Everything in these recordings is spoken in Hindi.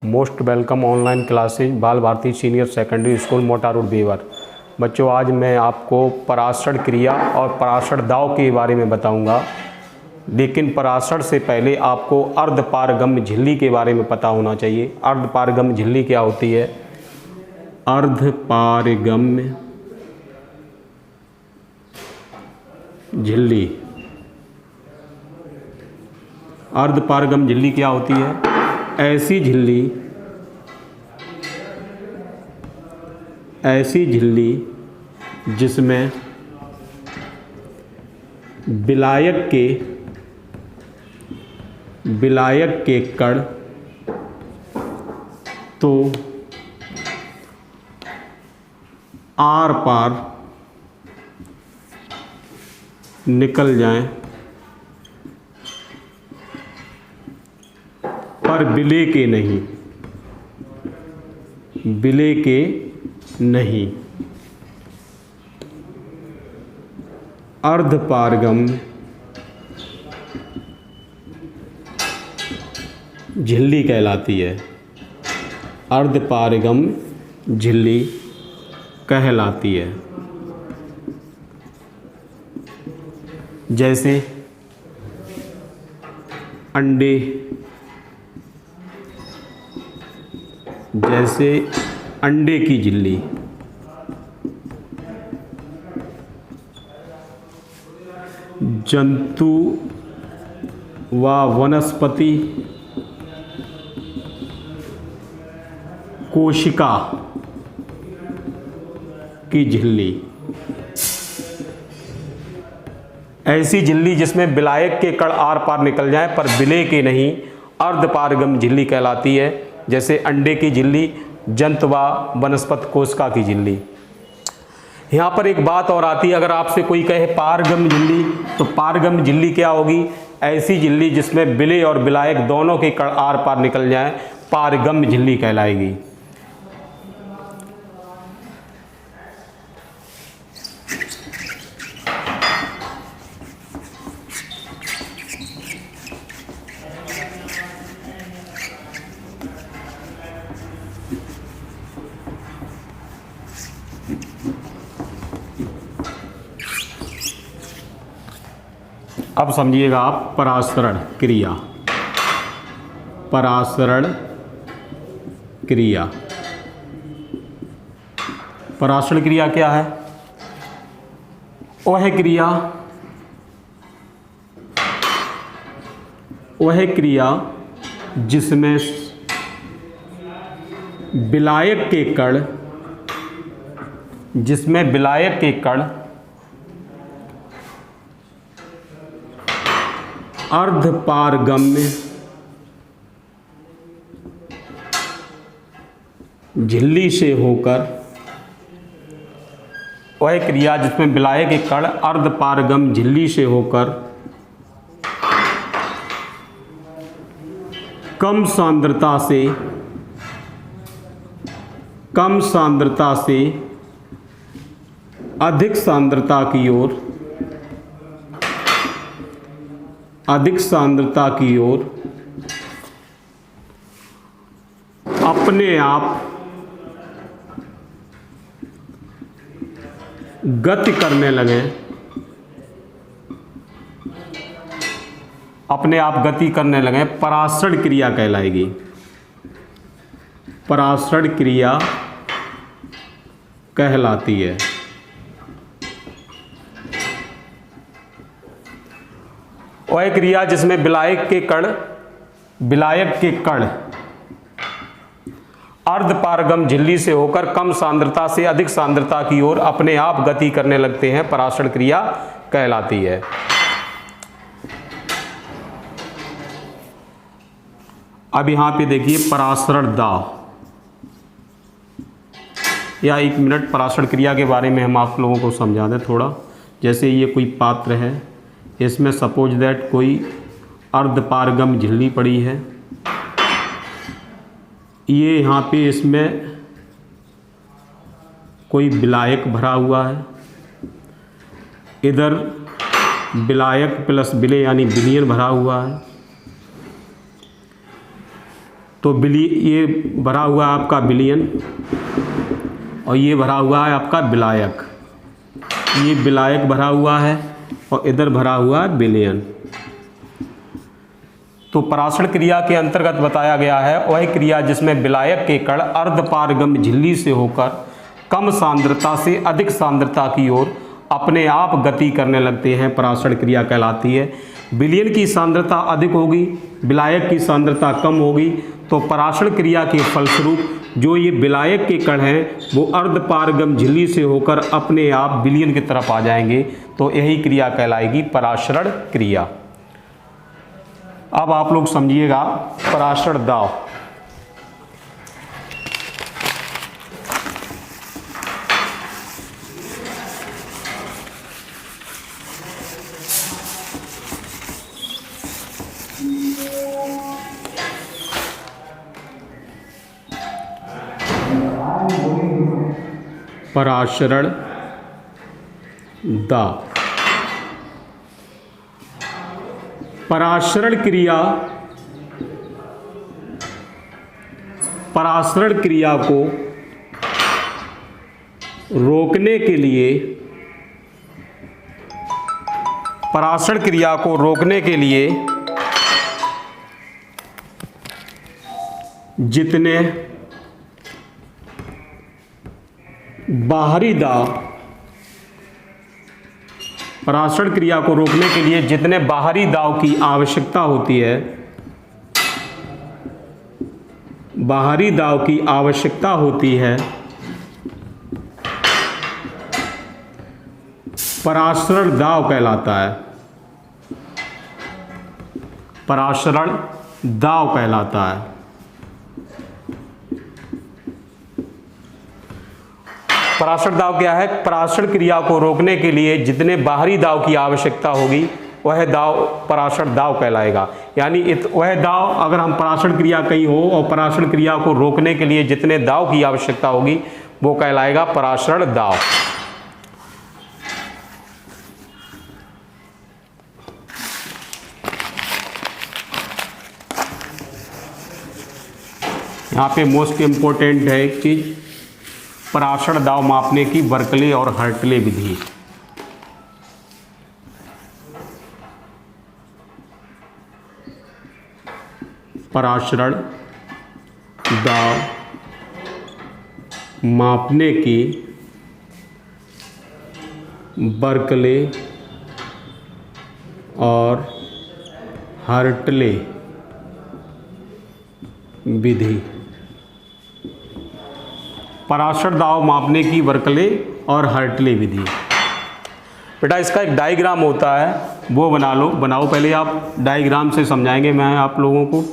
मोस्ट वेलकम ऑनलाइन क्लासेज बाल भारती सीनियर सेकेंडरी स्कूल मोटा रोड बेवर। बच्चों, आज मैं आपको पराशर क्रिया और पराशर दाव के बारे में बताऊंगा, लेकिन पराशर से पहले आपको अर्धपारगम्य झिल्ली के बारे में पता होना चाहिए। अर्धपारगम्य झिल्ली क्या होती है? अर्धपारगम्य झिल्ली, अर्धपारगम्य झिल्ली क्या होती है? ऐसी झिल्ली जिसमें विलायक के कण तो आर पार निकल जाएं, पर विलय के नहीं। अर्धपारगम्य झिल्ली कहलाती है। अर्धपारगम्य झिल्ली कहलाती है। जैसे अंडे की झिल्ली, जंतु व वनस्पति कोशिका की झिल्ली। ऐसी झिल्ली जिसमें विलायक के कण आर पार निकल जाएं पर विलय के नहीं, अर्धपारगम्य झिल्ली कहलाती है। जैसे अंडे की झिल्ली, जंतु व वनस्पति कोशिका की झिल्ली। यहाँ पर एक बात और आती है, अगर आपसे कोई कहे पारगम्य झिल्ली, तो पारगम्य झिल्ली क्या होगी? ऐसी झिल्ली जिसमें विलय और विलायक दोनों के कण आर पार निकल जाएं, पारगम्य झिल्ली कहलाएगी। अब समझिएगा आप परासरण क्रिया। परासरण क्रिया, परासरण क्रिया क्या है? वह क्रिया जिसमें विलायक के कण अर्धपारगम्य झिल्ली से होकर, वह क्रिया जिसमें विलायक के कण अर्धपारगम्य झिल्ली से होकर कम सांद्रता से अधिक सांद्रता की ओर अपने आप गति करने लगे, परासरण क्रिया कहलाएगी। परासरण क्रिया कहलाती है। वह क्रिया जिसमें विलायक के कण अर्धपारगम्य झिल्ली से होकर कम सांद्रता से अधिक सांद्रता की ओर अपने आप गति करने लगते हैं, परासरण क्रिया कहलाती है। अब यहां पे देखिए परासरण दाव, या 1 मिनट परासरण क्रिया के बारे में हम आप लोगों को समझा दें थोड़ा। जैसे ये कोई पात्र है, इसमें सपोज दैट कोई अर्धपारगम्य झिल्ली पड़ी है। ये यहाँ पे इसमें कोई विलायक भरा हुआ है, इधर विलायक प्लस विलय यानी विलयन भरा हुआ है। तो ये भरा हुआ है आपका विलयन और ये भरा हुआ है आपका विलायक। ये विलायक भरा हुआ है और इधर भरा हुआ है विलयन। तो पराशरण क्रिया के अंतर्गत बताया गया है वह क्रिया जिसमें विलायक के कण अर्धपारगम झिल्ली से होकर कम सांद्रता से अधिक सांद्रता की ओर अपने आप गति करने लगते हैं, पराशरण क्रिया कहलाती है। विलयन की सांद्रता अधिक होगी, विलायक की सांद्रता कम होगी, तो पराशरण क्रिया के फलस्वरूप जो ये विलायक के कण हैं वो अर्धपारगम झिल्ली से होकर अपने आप विलयन की तरफ आ जाएंगे, तो यही क्रिया कहलाएगी पराशरण क्रिया। अब आप लोग समझिएगा पराशरण दाव। पराशरण दाव। पराशरण क्रिया को रोकने के लिए जितने बाहरी दाव पराशरण क्रिया को रोकने के लिए जितने बाहरी दाव की आवश्यकता होती है, बाहरी दाव की आवश्यकता होती है, पराशरण दाव कहलाता है। पराशरण दाव कहलाता है। पराशरण दाव क्या है? पराशरण क्रिया को रोकने के लिए जितने बाहरी दाव की आवश्यकता होगी वह दाव पराशरण दाव कहलाएगा। यानी वह दाव, अगर हम पराशरण क्रिया कहीं हो और पराशरण क्रिया को रोकने के लिए जितने दाव की आवश्यकता होगी वो कहलाएगा पराशरण दाव। यहाँ पे मोस्ट इम्पोर्टेंट है एक चीज, पराशरण दाव मापने की बर्कले और हर्टले विधि। पराशरण दाव मापने की बर्कले और हर्टले विधि। पराशरण दाव मापने की बर्कले और हर्टले विधि। बेटा इसका एक डायग्राम होता है, वो बनाओ पहले आप, डायग्राम से समझाएंगे मैं आप लोगों को।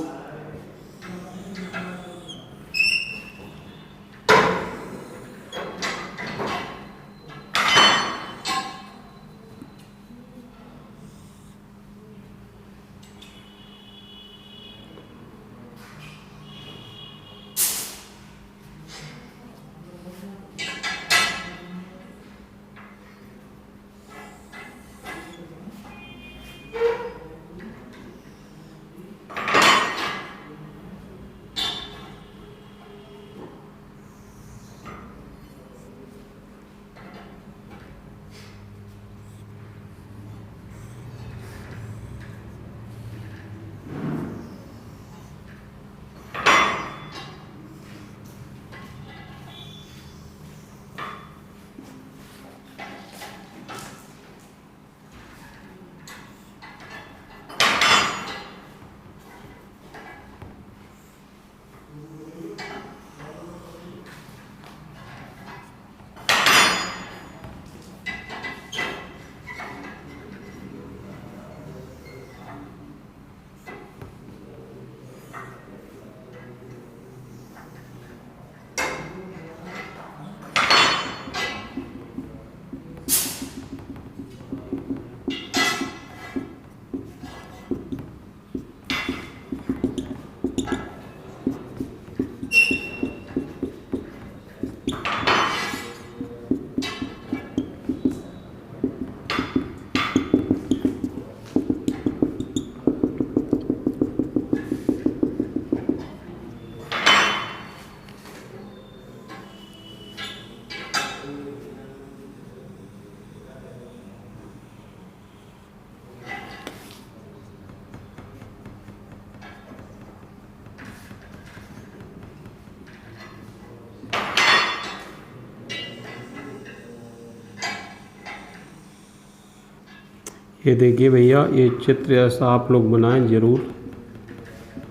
ये देखिए भैया, ये चित्र ऐसा आप लोग बनाएं ज़रूर।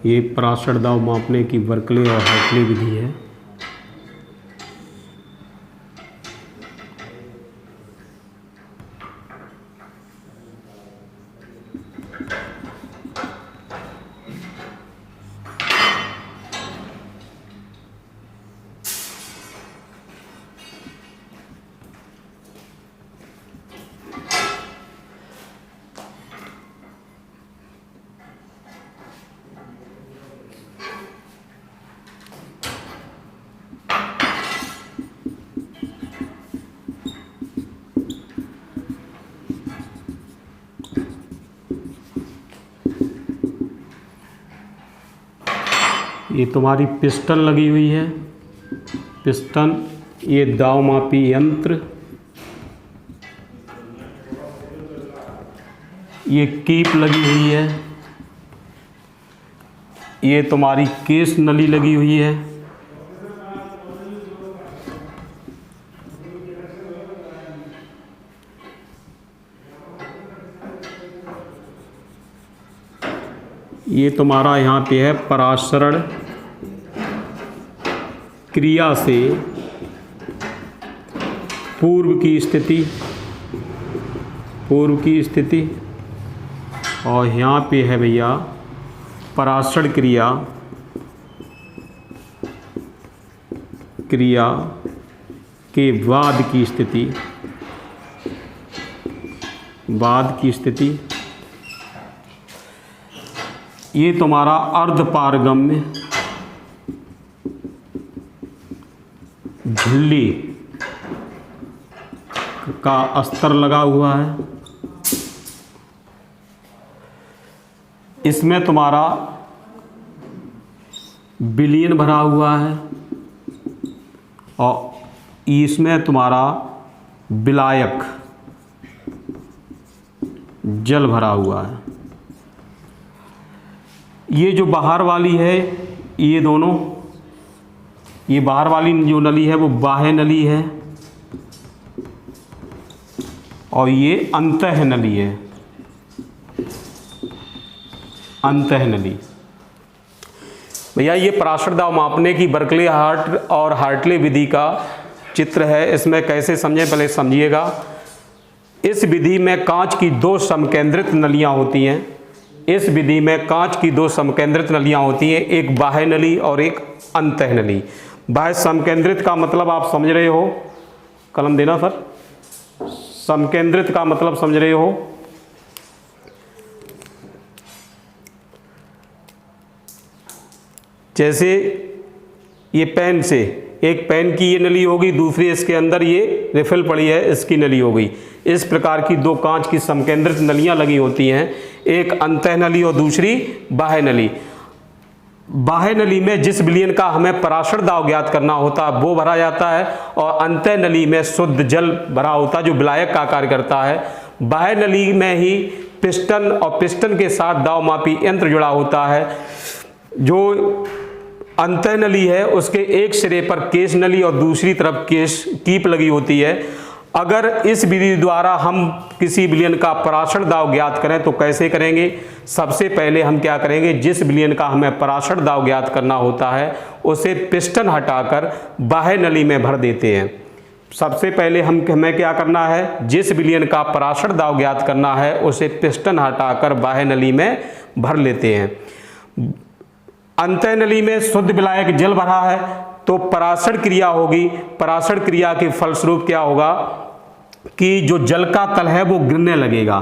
ये पराशर दाव मापने की बर्कले और हार्टले विधि है। ये तुम्हारी पिस्टन लगी हुई है, पिस्टन। ये दाव मापी यंत्र, ये कीप लगी हुई है, ये तुम्हारी केस नली लगी हुई है, ये तुम्हारा यहाँ पे है पराशरण क्रिया से पूर्व की स्थिति, और यहाँ पे है भैया पराशरण क्रिया के बाद की स्थिति। ये तुम्हारा अर्धपारगम्य झिल्ली का अस्तर लगा हुआ है। इसमें तुम्हारा विलयन भरा हुआ है और इसमें तुम्हारा विलायक जल भरा हुआ है। ये जो बाहर वाली है, ये दोनों, ये बाहर वाली जो नली है वो बाह्य नली है और ये अंतः नली है, अंतः नली। भैया ये पराशर दाव मापने की बर्कले हार्ट और हार्टले विधि का चित्र है। इसमें कैसे समझें, पहले समझिएगा। इस विधि में कांच की दो समकेंद्रित नलियां होती हैं। इस विधि में कांच की दो समकेंद्रित नलियां होती हैं, एक बाह्य नली और एक अंतः नली। बाह्य समकेंद्रित का मतलब आप समझ रहे हो, कलम देना सर। समकेंद्रित का मतलब समझ रहे हो, जैसे ये पेन से, एक पेन की ये नली होगी, दूसरी इसके अंदर ये रिफिल पड़ी है, इसकी नली हो गई। इस प्रकार की दो कांच की समकेंद्रित नलियां लगी होती हैं, एक अंतः नली और दूसरी बाह्य नली। बाह्य नली में जिस विलयन का हमें पराशर दाव ज्ञात करना होता है वो भरा जाता है, और अंतः नली में शुद्ध जल भरा होता है जो विलायक का कार्य करता है। बाह्य नली में ही पिस्टन और पिस्टन के साथ दाव मापी यंत्र जुड़ा होता है। जो अंतः नली है उसके एक सिरे पर केस नली और दूसरी तरफ केस कीप लगी होती है। अगर इस विधि द्वारा हम किसी विलयन का पराशर दाव ज्ञात करें तो कैसे करेंगे? सबसे पहले हम क्या करेंगे, जिस विलयन का हमें पराशर दाव ज्ञात करना होता है उसे पिस्टन हटाकर बाह्य नली में भर देते हैं। सबसे पहले हमें क्या करना है, जिस विलयन का पराशर दाव ज्ञात करना है उसे पिस्टन हटाकर बाह्य नली में भर लेते हैं। अंतः नली में शुद्ध विलायक जल भरा है तो पराशर क्रिया होगी। पराशर क्रिया के फलस्वरूप क्या होगा कि जो जल का तल है वो गिरने लगेगा।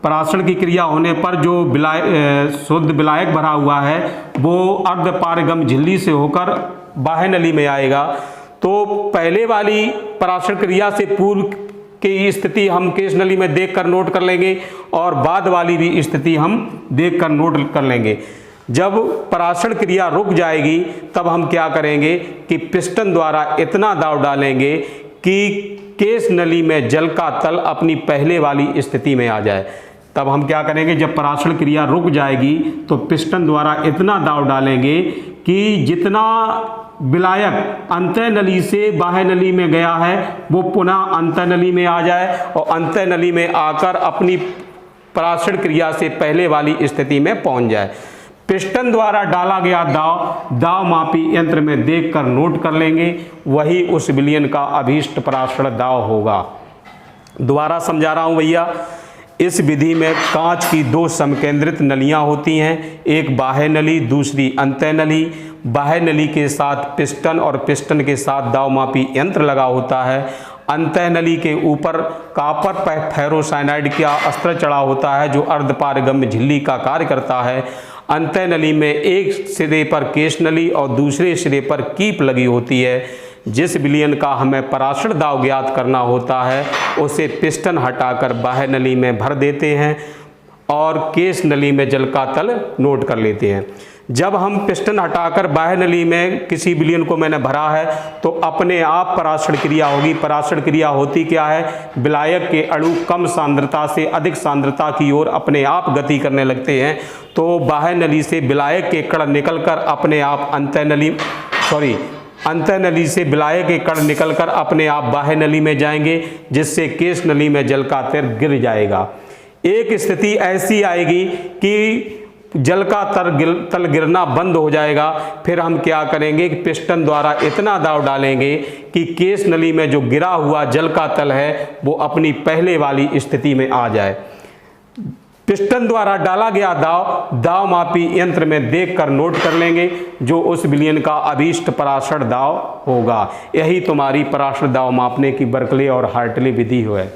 पराशर की क्रिया होने पर जो शुद्ध विलायक भरा हुआ है वो अर्धपारगम झिल्ली से होकर बाह्य नली में आएगा। तो पहले वाली पराशर क्रिया से पूर्व की स्थिति हम केस नली में देखकर नोट कर लेंगे और बाद वाली भी स्थिति हम देखकर नोट कर लेंगे। जब पराशर क्रिया रुक जाएगी तब हम क्या करेंगे कि पिस्टन द्वारा इतना दाव डालेंगे कि केस नली में जल का तल अपनी पहले वाली स्थिति में आ जाए। तब हम क्या करेंगे, जब पराशर क्रिया रुक जाएगी तो पिस्टन द्वारा इतना दाव डालेंगे कि जितना विलायक अंतः नली से बाह्य नली में गया है वो पुनः अंतः नली में आ जाए और अंतः नली में आकर अपनी पराक्षण क्रिया से पहले वाली स्थिति में पहुंच जाए। पिस्टन द्वारा डाला गया दाव मापी यंत्र में देखकर नोट कर लेंगे, वही उस विलयन का अभीष्ट पराक्षण दाव होगा। दोबारा समझा रहा हूं भैया, इस विधि में कांच की 2 समकेंद्रित नलियां होती हैं, एक बाह्य नली दूसरी अंतः नली। बाह्य नली के साथ पिस्टन और पिस्टन के साथ दाव मापी यंत्र लगा होता है। अंतः नली के ऊपर कॉपर फेरोसाइनाइड का अस्त्र चढ़ा होता है जो अर्धपारगम्य झिल्ली का कार्य करता है। अंतः नली में एक सिरे पर केश नली और दूसरे सिरे पर कीप लगी होती है। जिस विलयन का हमें पराक्षण दाव ज्ञात करना होता है उसे पिस्टन हटाकर बाह्य नली में भर देते हैं और केश नली में जल का तल नोट कर लेते हैं। जब हम पिस्टन हटाकर बाह्य नली में किसी विलयन को मैंने भरा है तो अपने आप पराक्षण क्रिया होगी। पराक्षण क्रिया होती क्या है, विलायक के अणु कम सांद्रता से अधिक सांद्रता की ओर अपने आप गति करने लगते हैं, तो बाह्य नली से विलायक के कण निकलकर अपने आप अंतः नली से विलायक के कण निकलकर अपने आप बाह्य नली में जाएंगे, जिससे केश नली में जल का तिर गिर जाएगा। एक स्थिति ऐसी आएगी कि जल का तल गिरना बंद हो जाएगा। फिर हम क्या करेंगे कि पिस्टन द्वारा इतना दाव डालेंगे कि केश नली में जो गिरा हुआ जल का तल है वो अपनी पहले वाली स्थिति में आ जाए। पिस्टन द्वारा डाला गया दाव मापी यंत्र में देखकर नोट कर लेंगे, जो उस विलयन का अभीष्ट पराक्षण दाव होगा। यही तुम्हारी पराक्षण दाव मापने की बर्कले और हार्टले विधि है।